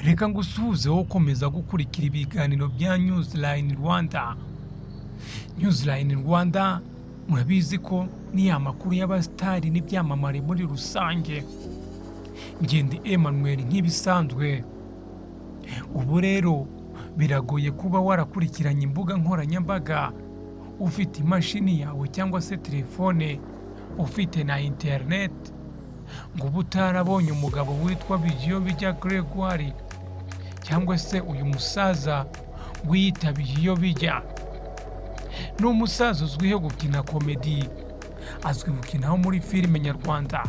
Reka ngusuhuzeho ukomeza gukurikira ibiganiro bya Newsline Rwanda. Newsline Rwanda murabizi ko ni amakuru y'abasitari n'ibyamamare muri rusange. Ngende Emmanuel nk'ibisanzwe. Ubu rero biragoye kuba warakurikiranye imbuga nkoranyambaga ufite imashini yawe cyangwa se telefone, ufite na internet, ngo uba utarabonye umugabo witwa Bijyobijya Gregoire cyangwa se uyu musaza wiyita Bijyobijya. Ni umusaza uzwiho gukina komedi, azwi gukinaho muri filime nyarwanda,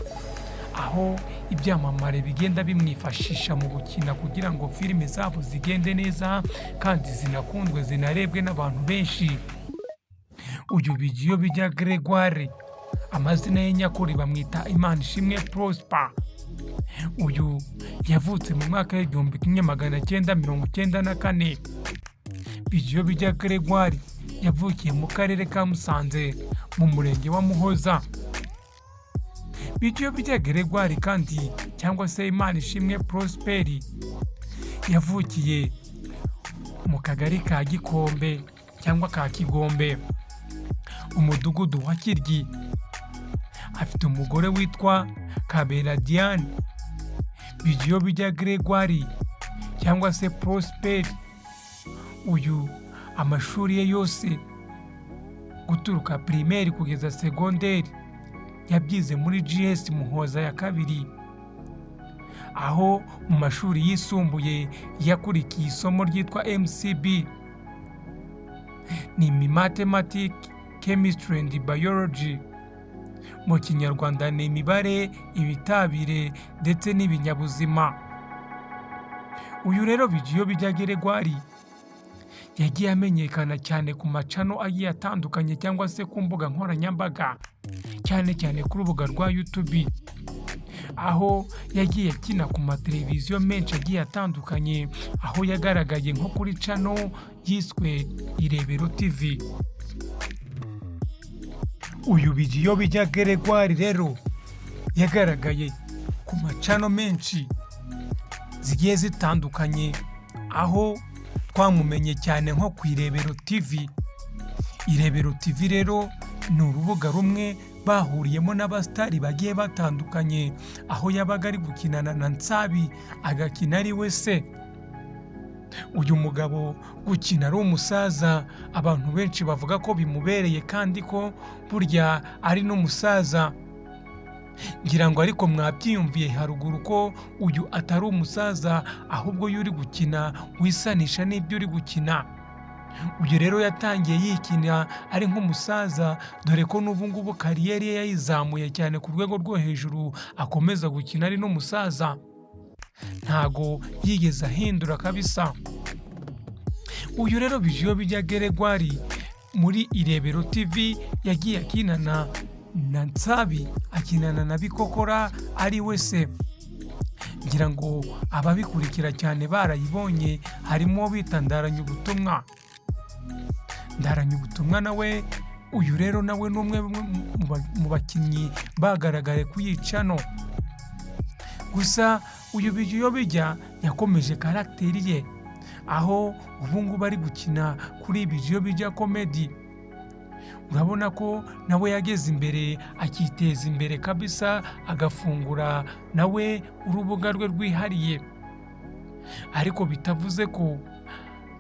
aho ibyamamare bigenda bimwifashisha mu gukina kugira ngo filime zabo zigende neza kandi zinakundwe zinarebwe n'abantu benshi. Uyu Bijyobijya Gregoire amazina ye nyakuri bamwita Imanishimwe Prosper. Uyu yavutse mu mwaka w'igihumbi kimwe magana cyenda mirongo icyenda na kane. Bijyobijya Gregoire yavukiye mu karere ka Musanze mu murenge wa Muhoza. Bijyobijya Gregoire kandi cyangwa se Imanishimwe Prosper yavukiye mu kagari ka Gikombe cyangwa ka Kigombe, umudugudu wa Kiryi. Afite umugore witwa Kabera Diane. Bijyobijya Gregoire cyangwa se Prosper, uyu amashuri ye yose guturuka primaire kugeza segonderi yabyize muri GS Muhoza ya kabiri, aho mu mashuri yisumbuye yakurikiye isomo ryitwa MCB, ni Mathematics, Chemistry and Biology. Mu Kinyarwanda ni imibare, ibitabire ndetse n'ibinyabuzima. Uyu rero Bijyobijya Gregoire yagiye amenyekana cyane ku macano agiye atandukanye cyangwa se ku mbuga nkoranyambaga, cyane cyane ku rubuga rwa YouTube, aho yagiye akina ku mateleviziyo menshi agiye atandukanye, aho yagaragaye nko kuri cano yiswe Irebero TV. Uyu Bijyobijya Gregoire rero yagaragaye ku macano menshi zigiye zitandukanye, aho twamumenye cyane nko ku Irebero TV. Irebero TV rero ni urubuga rumwe bahuriyemo n'abasitari bagiye batandukanye, aho yabaga ari gukinana na Nsabi agakina ari we se. Uyu mugabo gukina ari umusaza, abantu benshi bavuga ko bimubereye kandi ko burya ari n'umusaza. Ngira ngo ariko mwabyiyumviye haruguru ko uyu atari umusaza, ahubwo iyo uri gukina wisanisha n'ibyo uri gukina. Uyu rero yatangiye yikina ari nk'umusaza, dore ko n'ubu ngubu kariyeri ye yayizamuye cyane ku rwego rwo hejuru, akomeza gukina ari n'umusaza, ntago yigeze ahindura kabisa. Uyu rero Bijyobijya Gregoire muri Irebero TV yagiye akinana na Nsabi, akinana na Bikokora ari we se. Ngira ngo ababikurikira cyane barayibonye, harimo bita Ndaranye Ubutumwa. Ndaranye Ubutumwa nawe, uyu rero nawe ni umwe mu bakinnyi bagaragaye ku yicano. Gusa uyu Bijyobijya yakomeje karagiteri ye, aho ubu ngubu ari gukina kuri Bijyobijya Comedy. Urabona ko nawe yageze imbere, akiteza imbere kabisa, agafungura nawe urubuga rwe rwihariye. Ariko bitavuze ko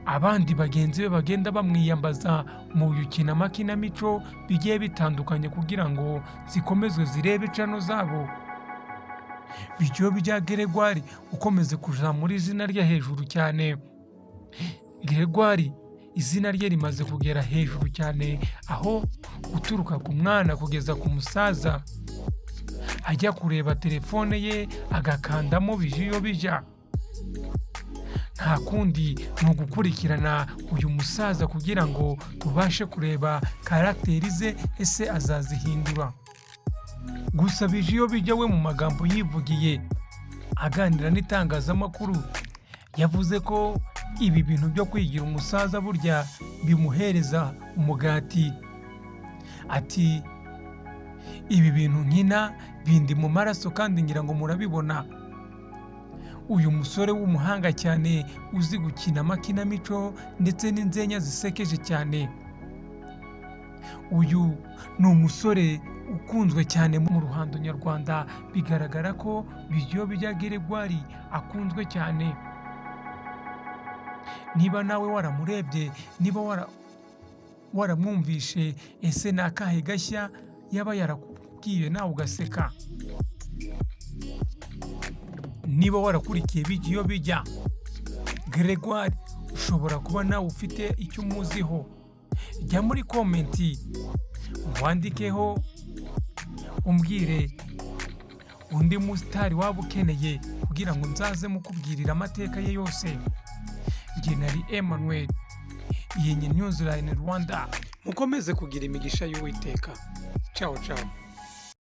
abandi bagenzi be bagenda bamwiyambaza mu gukina amakinamico bigiye bitandukanye kugira ngo zikomezwe zirebe cano zabo. Bijyobijya Gregoire ukomeze kuzamura izina rye hejuru cyane. Gregoire izina rye rimaze kugera hejuru cyane, aho guturuka ku mwana kugeza ku musaza ajya kureba telefone ye agakandamo Bijyobijya. Nta kundi ni ugukurikirana uyu musaza kugira ngo tubashe kureba karagiteri ze ese azazihindura. Gusa Bijyobijya we mu magambo yivugiye aganira n'itangazamakuru yavuze ko ibi bintu byo kwigira umusaza burya bimuhereza umugati. Ati ibi bintu nkina bindi mu maraso kandi ngira ngo murabibona. uyu musore w'umuhanga cyane uzi gukina amakinamico ndetse n'inzenya zisekeje cyane. Uyu ni umusore ukunzwe cyane mu ruhando nyarwanda, bigaragara ko Bijyobijya Gregoire akunzwe cyane. Niba nawe waramurebye, niba waramwumvishe, ese ni akahe gashya yaba yarakubwiye nawe ugaseka? Niba warakurikiye Bijyobijya Gregoire, ushobora kuba nawe ufite icyo umuziho. Jya muri komenti wandikeho umbwire undi musitari waba ukeneye kugira ngo nzaze mukubwirira amateka ye yose. Jye nari Emmanuel, iyi ni Newsline Rwanda. Mukomeze kugira imigisha y'Uwiteka. Ciao ciao.